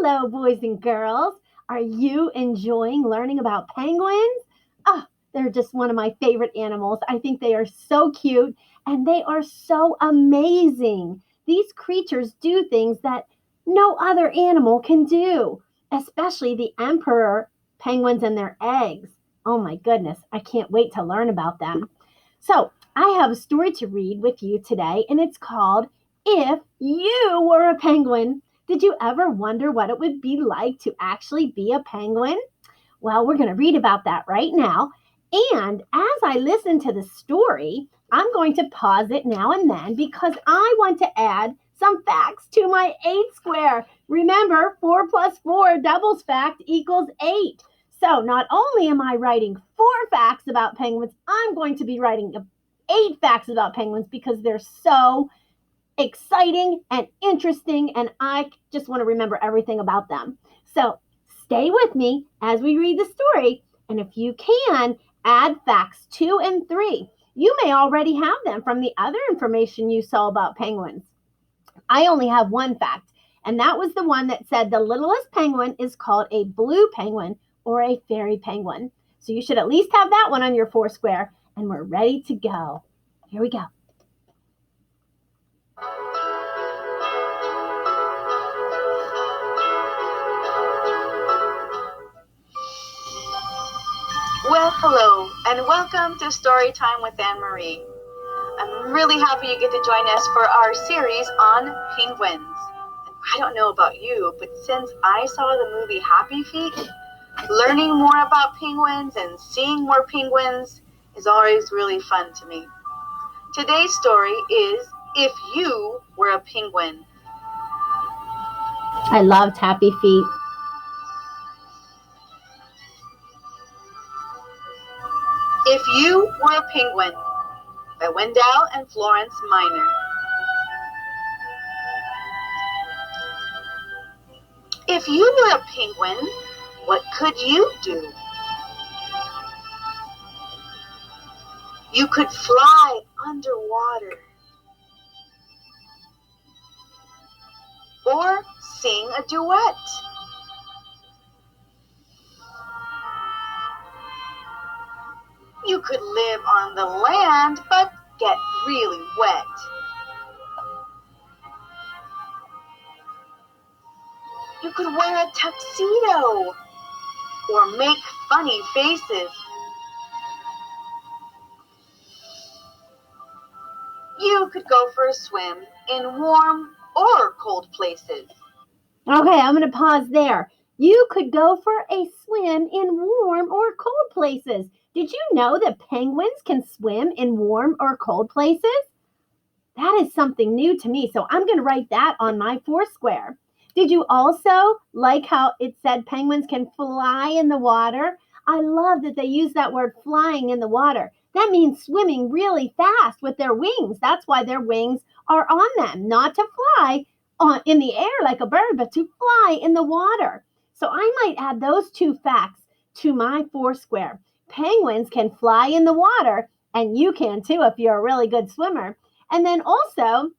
Hello, boys and girls. Are you enjoying learning about penguins? Oh, they're just one of my favorite animals. I think they are so cute and they are so amazing. These creatures do things that no other animal can do, especially the emperor penguins and their eggs. Oh my goodness, I can't wait to learn about them. So, I have a story to read with you today, and it's called If You Were a Penguin. Did you ever wonder what it would be like to actually be a penguin? Well, we're going to read about that right now. And as I listen to the story, I'm going to pause it now and then because I want to add some facts to my 8 square. Remember, 4 plus 4 doubles fact equals 8. So not only am I writing 4 facts about penguins, I'm going to be writing 8 facts about penguins because they're so exciting and interesting, and I just want to remember everything about them. So stay with me as we read the story, and if you can, add facts 2 and 3. You may already have them from the other information you saw about penguins. I only have 1 fact, and that was the one that said the littlest penguin is called a blue penguin or a fairy penguin. So you should at least have that one on your 4 square, and we're ready to go. Here we go. Well, hello, and welcome to Story Time with Anne-Marie. I'm really happy you get to join us for our series on penguins. And I don't know about you, but since I saw the movie Happy Feet, learning more about penguins and seeing more penguins is always really fun to me. Today's story is If You Were a Penguin. I loved Happy Feet. If You Were a Penguin by Wendell and Florence Minor. If you were a penguin, what could you do? You could fly underwater or sing a duet. You could live on the land but get really wet. You could wear a tuxedo or make funny faces. You could go for a swim in warm or cold places. Okay, I'm going to pause there. You could go for a swim in warm or cold places. Did you know that penguins can swim in warm or cold places? That is something new to me, so I'm going to write that on my 4 square. Did you also like how it said penguins can fly in the water? I love that they use that word flying in the water. That means swimming really fast with their wings. That's why their wings are on them, not to fly in the air like a bird, but to fly in the water. So I might add those 2 facts to my 4 square. Penguins can fly in the water, and you can too if you're a really good swimmer. And then also,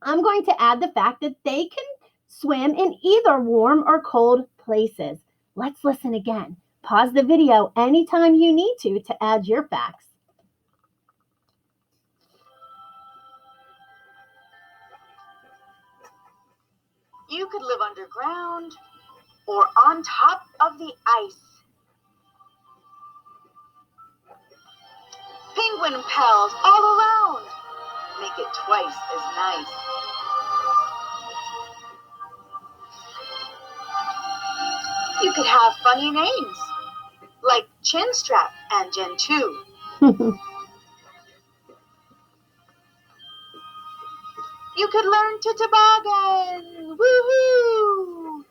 I'm going to add the fact that they can swim in either warm or cold places. Let's listen again. Pause the video anytime you need to add your facts. You could live underground or on top of the ice. Penguin pals all around. Make it twice as nice. You could have funny names like Chinstrap and Gentoo. You could learn to toboggan. Woohoo!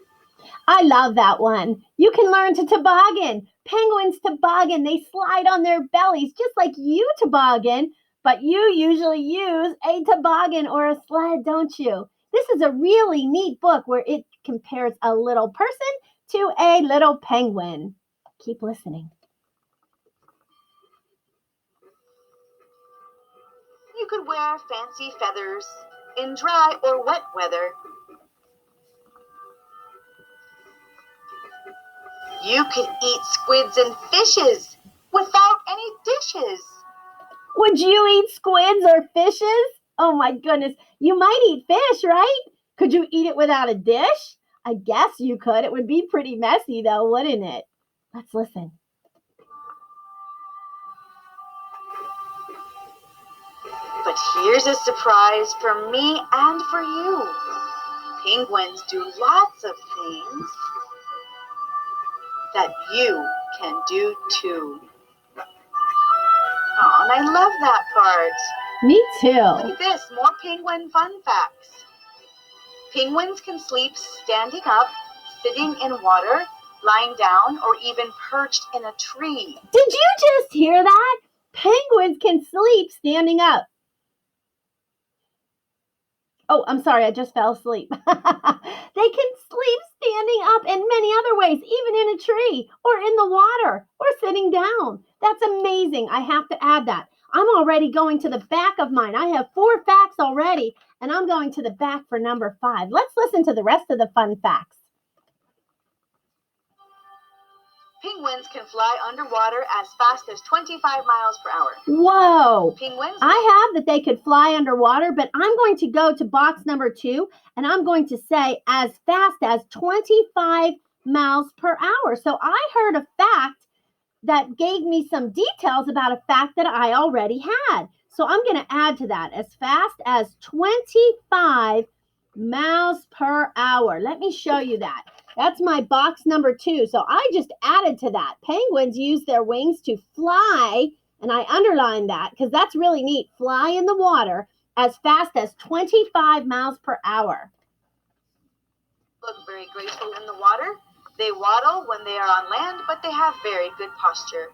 I love that one. You can learn to toboggan. Penguins toboggan. They slide on their bellies just like you toboggan, but you usually use a toboggan or a sled, don't you? This is a really neat book where it compares a little person to a little penguin. Keep listening. You could wear fancy feathers in dry or wet weather. You could eat squids and fishes without any dishes. Would you eat squids or fishes? Oh my goodness. You might eat fish, right? Could you eat it without a dish? I guess you could. It would be pretty messy though, wouldn't it? Let's listen. But here's a surprise for me and for you. Penguins do lots of things that you can do too. Oh, and I love that part. Me Look too. at this, more penguin fun facts. Penguins can sleep standing up, sitting in water, lying down, or even perched in a tree. Did you just hear that? Penguins can sleep standing up. Oh, I'm sorry, I just fell asleep. They can sleep standing up in many other ways, even in a tree or in the water or sitting down. That's amazing. I have to add that. I'm already going to the back of mine. I have 4 facts already, and I'm going to the back for number 5. Let's listen to the rest of the fun facts. Penguins can fly underwater as fast as 25 miles per hour. Whoa. Penguins? I have that they could fly underwater, but I'm going to go to box number 2, and I'm going to say as fast as 25 miles per hour. So I heard a fact that gave me some details about a fact that I already had. So I'm going to add to that as fast as 25 miles per hour. Let me show you that. That's my box number 2. So I just added to that. Penguins use their wings to fly, and I underlined that because that's really neat. Fly in the water as fast as 25 miles per hour. Look very graceful in the water. They waddle when they are on land, but they have very good posture.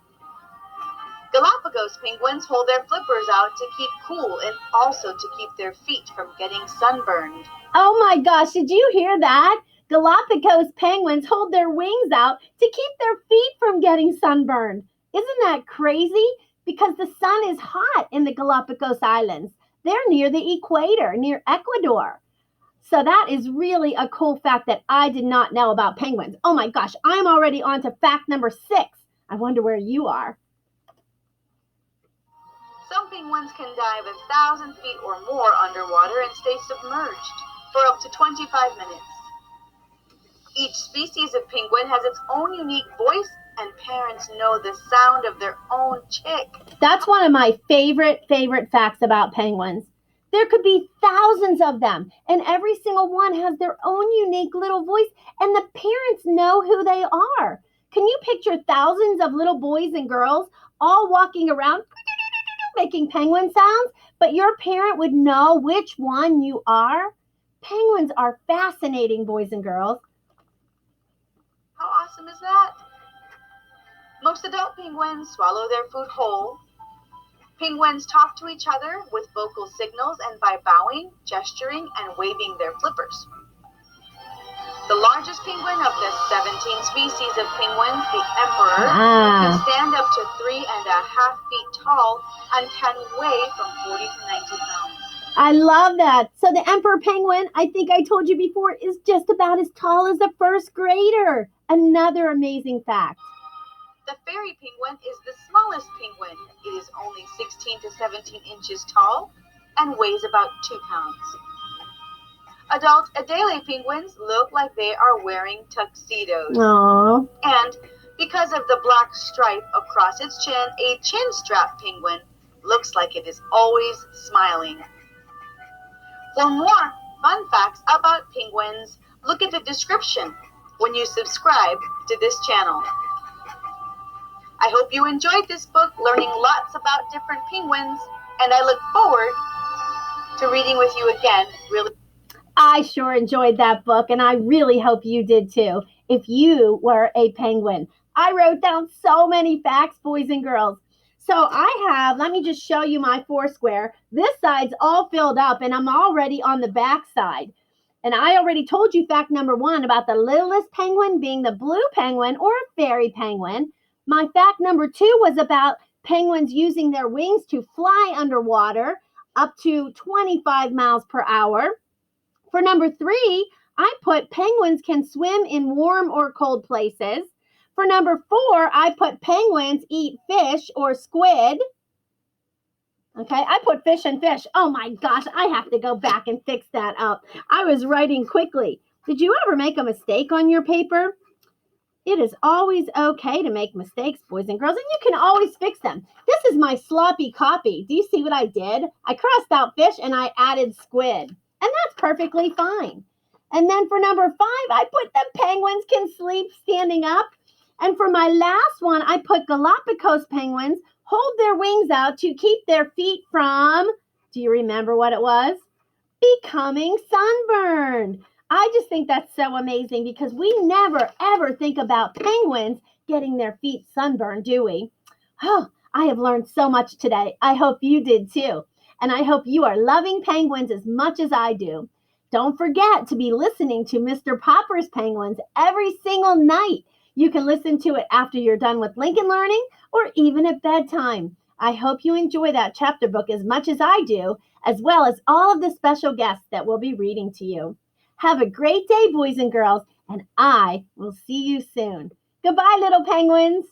Galapagos penguins hold their flippers out to keep cool and also to keep their feet from getting sunburned. Oh my gosh, did you hear that? Galapagos penguins hold their wings out to keep their feet from getting sunburned. Isn't that crazy? Because the sun is hot in the Galapagos Islands. They're near the equator, near Ecuador. So that is really a cool fact that I did not know about penguins. Oh my gosh, I'm already on to fact number 6. I wonder where you are. Some penguins can dive 1,000 feet or more underwater and stay submerged for up to 25 minutes. Each species of penguin has its own unique voice, and parents know the sound of their own chick. That's one of my favorite facts about penguins. There could be thousands of them, and every single one has their own unique little voice, and the parents know who they are. Can you picture thousands of little boys and girls all walking around making penguin sounds, but your parent would know which one you are? Penguins are fascinating, boys and girls. How awesome is that? Most adult penguins swallow their food whole. Penguins talk to each other with vocal signals and by bowing, gesturing, and waving their flippers. The largest penguin of the 17 species of penguins, the emperor, can stand up to 3.5 feet tall and can weigh from 40 to 90 pounds. I love that. So the emperor penguin, I think I told you before, is just about as tall as a first grader. Another amazing fact. The fairy penguin is the smallest penguin. It is only 16 to 17 inches tall and weighs about 2 pounds. Adult Adelie penguins look like they are wearing tuxedos. Aww. And because of the black stripe across its chin, a chin strap penguin looks like it is always smiling. For more fun facts about penguins, look at the description when you subscribe to this channel. I hope you enjoyed this book, learning lots about different penguins, and I look forward to reading with you again really. I sure enjoyed that book, and I really hope you did too, if you were a penguin. I wrote down so many facts, boys and girls. So let me just show you my 4 square. This side's all filled up, and I'm already on the back side. And I already told you fact number 1 about the littlest penguin being the blue penguin or a fairy penguin. My fact number 2 was about penguins using their wings to fly underwater up to 25 miles per hour. For number 3, I put penguins can swim in warm or cold places. For number 4, I put penguins eat fish or squid. Okay, I put fish and fish. Oh my gosh, I have to go back and fix that up. I was writing quickly. Did you ever make a mistake on your paper? It is always okay to make mistakes, boys and girls, and you can always fix them. This is my sloppy copy. Do you see what I did? I crossed out fish and I added squid, and that's perfectly fine. And then for number 5, I put the penguins can sleep standing up. And for my last one, I put Galapagos penguins hold their wings out to keep their feet from, do you remember what it was? Becoming sunburned. I just think that's so amazing because we never ever think about penguins getting their feet sunburned, do we? Oh, I have learned so much today. I hope you did too. And I hope you are loving penguins as much as I do. Don't forget to be listening to Mr. Popper's Penguins every single night. You can listen to it after you're done with Lincoln Learning or even at bedtime. I hope you enjoy that chapter book as much as I do, as well as all of the special guests that will be reading to you. Have a great day, boys and girls, and I will see you soon. Goodbye, little penguins.